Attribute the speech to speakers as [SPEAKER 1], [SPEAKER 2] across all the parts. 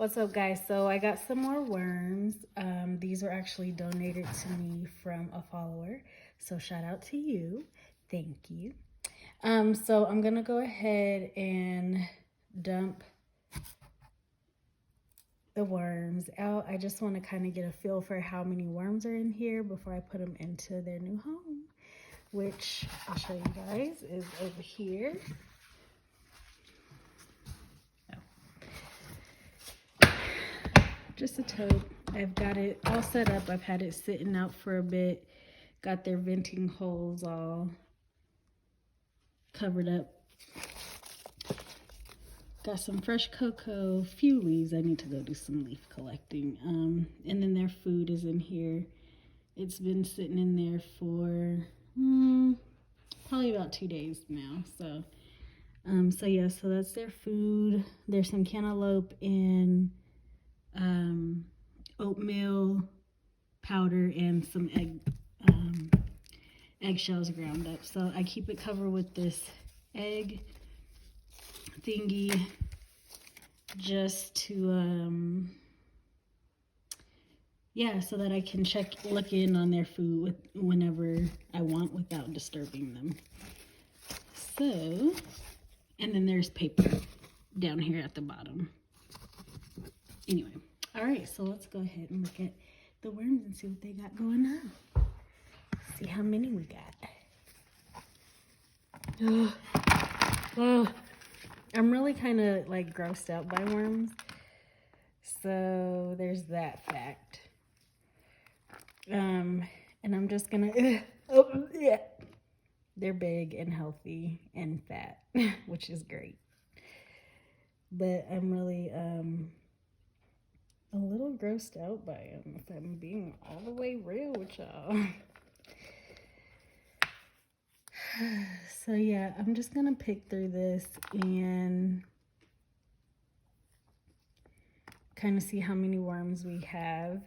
[SPEAKER 1] What's up, guys? So I got some more worms. These were actually donated to me from a follower. So shout out to you. Thank you. So I'm gonna go ahead and dump the worms out. I just want to kind of get a feel for how many worms are in here before I put them into their new home, which I'll show you guys is over here. Just a tote. I've got it all set up. I've had it sitting out for a bit. Got their venting holes all covered up. Got some fresh cocoa, few leaves. I need to go do some leaf collecting. And then their food is in here. It's been sitting in there for probably about 2 days now. So yeah, so that's their food. There's some cantaloupe and oatmeal powder and some eggshells ground up. So I keep it covered with this egg thingy just to yeah, so that I can look in on their food whenever I want without disturbing them. So, and then there's paper down here at the bottom. Anyway, all right, so let's go ahead and look at the worms and see what they got going on. See how many we got. Oh, I'm really kind of like grossed out by worms. So there's that fact. And I'm just gonna, oh yeah. They're big and healthy and fat, which is great. But I'm really, a little grossed out by them, if I'm being all the way real with y'all. So yeah, I'm just gonna pick through this and kind of see how many worms we have.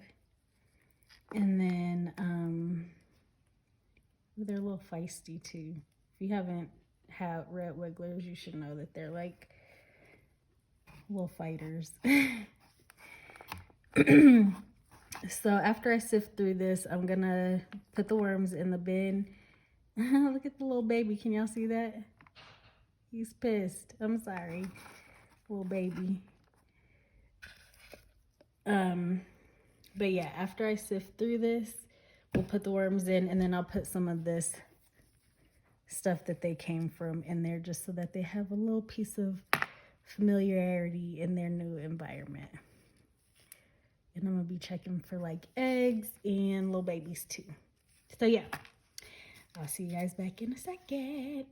[SPEAKER 1] And then they're a little feisty too. If you haven't had red wigglers, you should know that they're like little fighters. So after I sift through this, I'm gonna put the worms in the bin. Look at the little baby. Can y'all see that? He's pissed. I'm sorry, little baby. But yeah, after I sift through this, we'll put the worms in, and then I'll put some of this stuff that they came from in there just so that they have a little piece of familiarity in their new environment. And I'm gonna be checking for like eggs and little babies too. So yeah, I'll see you guys back in a second.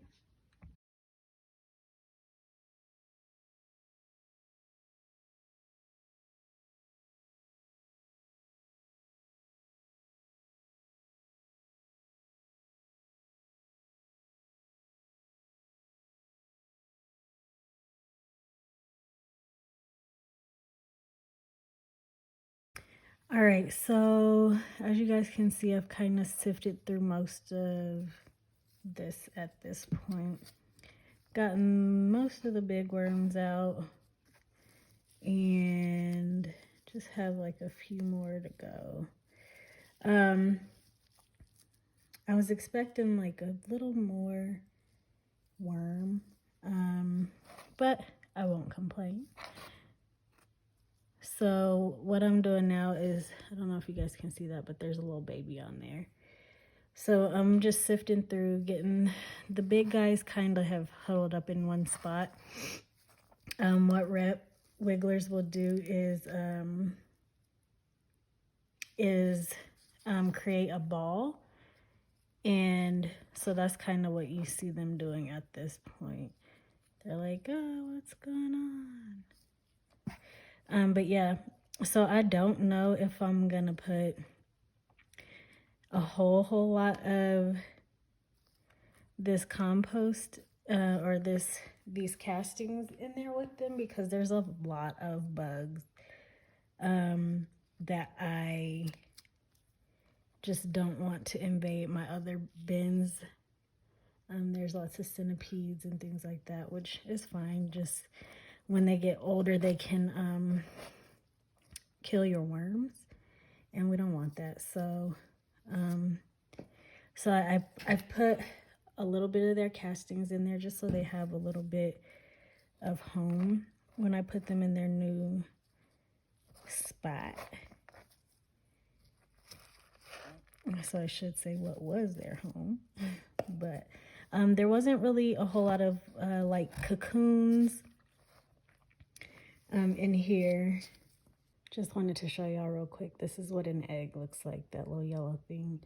[SPEAKER 1] All right, so as you guys can see, I've kind of sifted through most of this at this point. Gotten most of the big worms out and just have like a few more to go. I was expecting like a little more worm, but I won't complain. So what I'm doing now is, I don't know if you guys can see that, but there's a little baby on there. So I'm just sifting through, getting the big guys kind of have huddled up in one spot. What red wigglers will do is create a ball. And so that's kind of what you see them doing at this point. They're like, oh, what's going on? But yeah, so I don't know if I'm gonna put a whole lot of this compost or these castings in there with them, because there's a lot of bugs that I just don't want to invade my other bins. There's lots of centipedes and things like that, which is fine. Just when they get older, they can kill your worms, and we don't want that. So I've put a little bit of their castings in there just so they have a little bit of home when I put them in their new spot. So I should say what was their home. But there wasn't really a whole lot of like cocoons in here. Just wanted to show y'all real quick. This is what an egg looks like, that little yellow thing.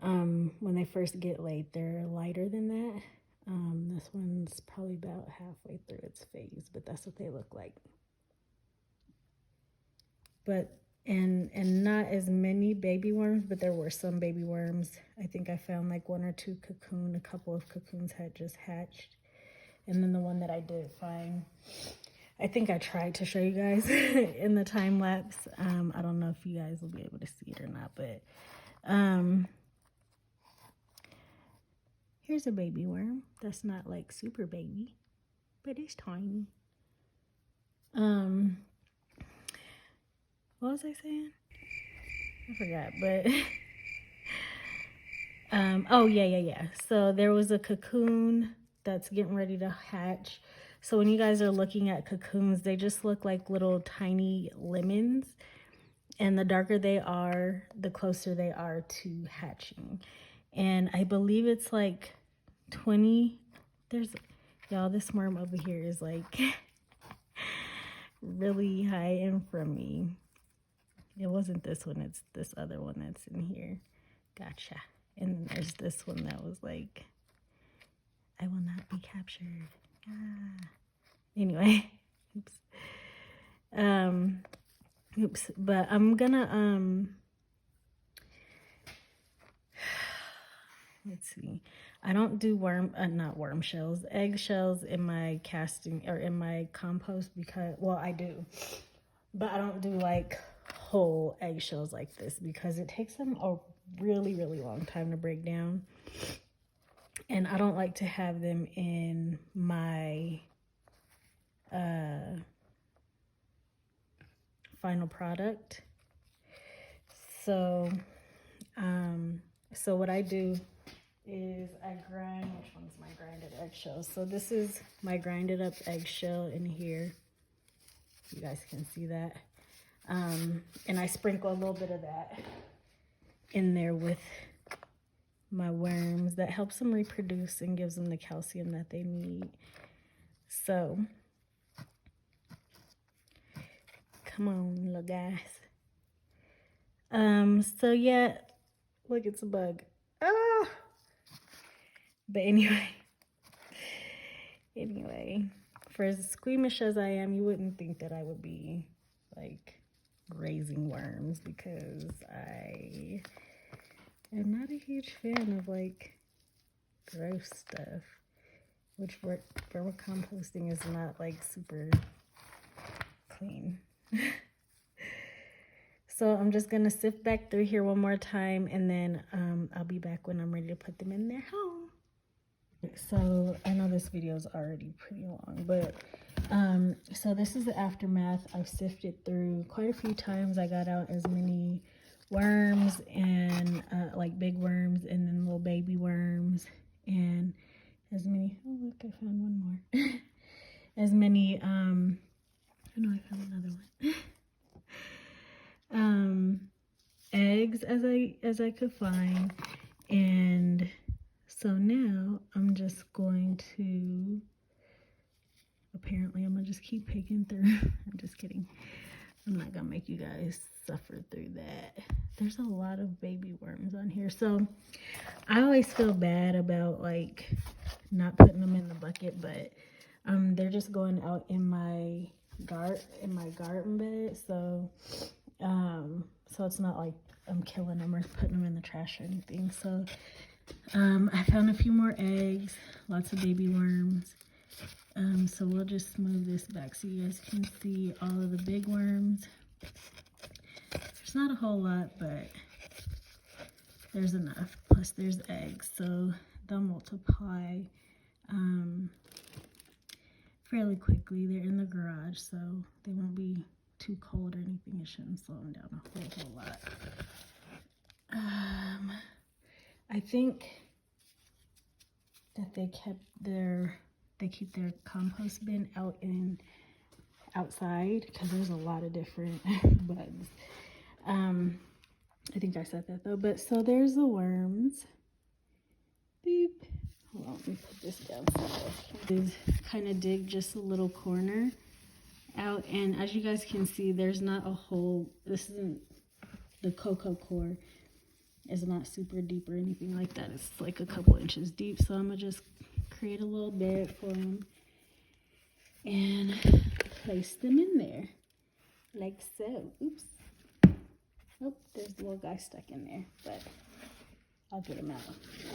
[SPEAKER 1] When they first get laid, they're lighter than that. This one's probably about halfway through its phase, but that's what they look like. But and not as many baby worms, but there were some baby worms. I think I found like 1 or 2 a couple of cocoons had just hatched. And then the one that I did find, I think I tried to show you guys in the time lapse. I don't know if you guys will be able to see it or not, but here's a baby worm that's not like super baby, but it's tiny. What was I saying? I forgot, but oh yeah. So there was a cocoon that's getting ready to hatch. So when you guys are looking at cocoons, they just look like little tiny lemons, and the darker they are, the closer they are to hatching. And I believe it's like 20. Y'all, this worm over here is like really high in from me. It wasn't this one, it's this other one that's in here. Gotcha. And then there's this one that was like, I will not be captured. Ah. Anyway, oops. But I'm gonna, let's see. I don't do not worm shells, egg shells in my casting or in my compost because, well, I do, but I don't do like whole eggshells like this because it takes them a really long time to break down, and I don't like to have them in my final product. So what I do is I grind, which one's my grinded eggshell? So this is my grinded up eggshell in here. You guys can see that. And I sprinkle a little bit of that in there with my worms. That helps them reproduce and gives them the calcium that they need. So, come on, little guys. So yeah, look, it's a bug. Ah! But anyway, for as squeamish as I am, you wouldn't think that I would be like raising worms because I am not a huge fan of like gross stuff, which vermicomposting is not like super clean. So I'm just gonna sift back through here one more time, and then I'll be back when I'm ready to put them in their home. So I know this video is already pretty long, but so this is the aftermath. I've sifted through quite a few times. I got out as many worms and like big worms and then little baby worms, and as many, oh look, I found one more. As many I know I found another one. Eggs as I could find. And so now I'm just going to, apparently I'm gonna just keep picking through. I'm just kidding. I'm not gonna make you guys suffer through that. There's a lot of baby worms on here. So I always feel bad about like not putting them in the bucket, but they're just going out in my garden bed. So so it's not like I'm killing them or putting them in the trash or anything. So I found a few more eggs, lots of baby worms. So we'll just move this back so you guys can see all of the big worms. There's not a whole lot, but there's enough. Plus there's eggs, so they'll multiply fairly quickly. They're in the garage, so they won't be too cold or anything. It shouldn't slow them down a whole lot. I think that they keep their compost bin outside because there's a lot of different bugs. I think I said that though. But so there's the worms. Beep. Hold on, let me put this down so you guys can kind of dig just a little corner out. And as you guys can see, there's not a hole. This isn't the cocoa core. It's not super deep or anything like that. It's like a couple inches deep. So I'm gonna just create a little bed for them and place them in there like so. Oops. Oh, there's the little guy stuck in there, but I'll get him out.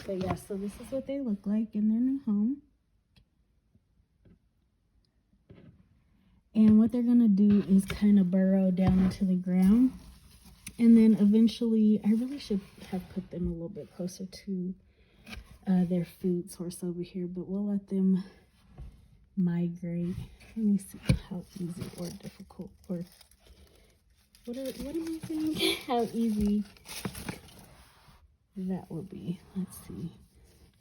[SPEAKER 1] But yeah, so this is what they look like in their new home. And what they're gonna do is kind of burrow down into the ground. And then eventually, I really should have put them a little bit closer to their food source over here, but we'll let them migrate. Let me see how easy or difficult, or what am I saying? How easy that will be. Let's see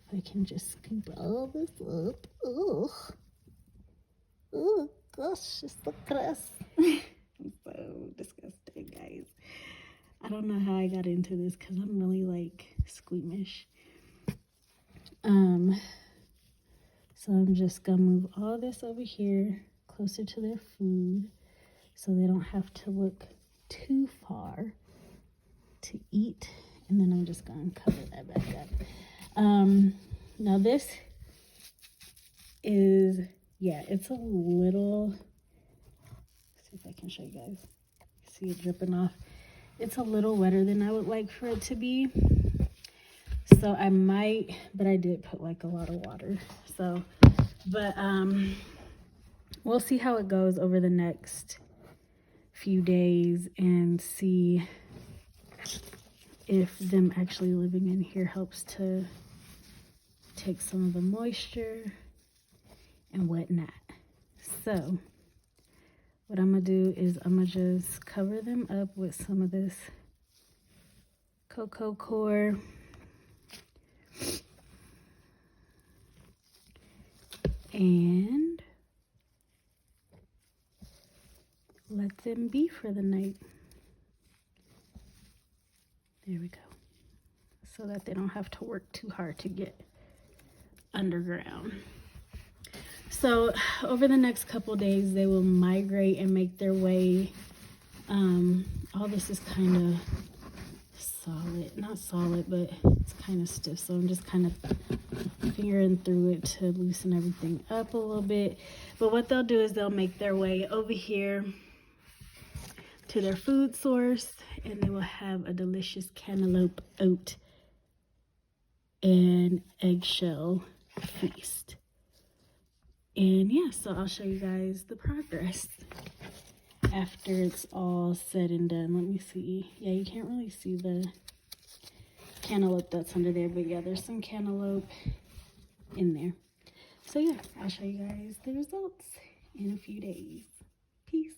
[SPEAKER 1] if I can just scoop all this up. Oh, gosh, it's so gross. I'm so disgusting, guys. I don't know how I got into this because I'm really like squeamish. So I'm just gonna move all this over here closer to their food so they don't have to look too far to eat. And then I'm just gonna cover that back up. Now this is, yeah, it's a little, let's see if I can show you guys. See it dripping off. It's a little wetter than I would like for it to be. So I might, but I did put like a lot of water. So, but we'll see how it goes over the next few days and see if them actually living in here helps to take some of the moisture and whatnot. So what I'm gonna do is I'm gonna just cover them up with some of this cocoa core. And let them be for the night. There we go. So that they don't have to work too hard to get underground. So over the next couple days, they will migrate and make their way. All this is kind of solid, not solid, but it's kind of stiff. So I'm just kind of fingering through it to loosen everything up a little bit. But what they'll do is they'll make their way over here to their food source, and they will have a delicious cantaloupe oat and eggshell feast. And yeah, so I'll show you guys the progress after it's all said and done. Let me see. Yeah, you can't really see the cantaloupe that's under there, but yeah, there's some cantaloupe in there. So yeah, I'll show you guys the results in a few days. Peace.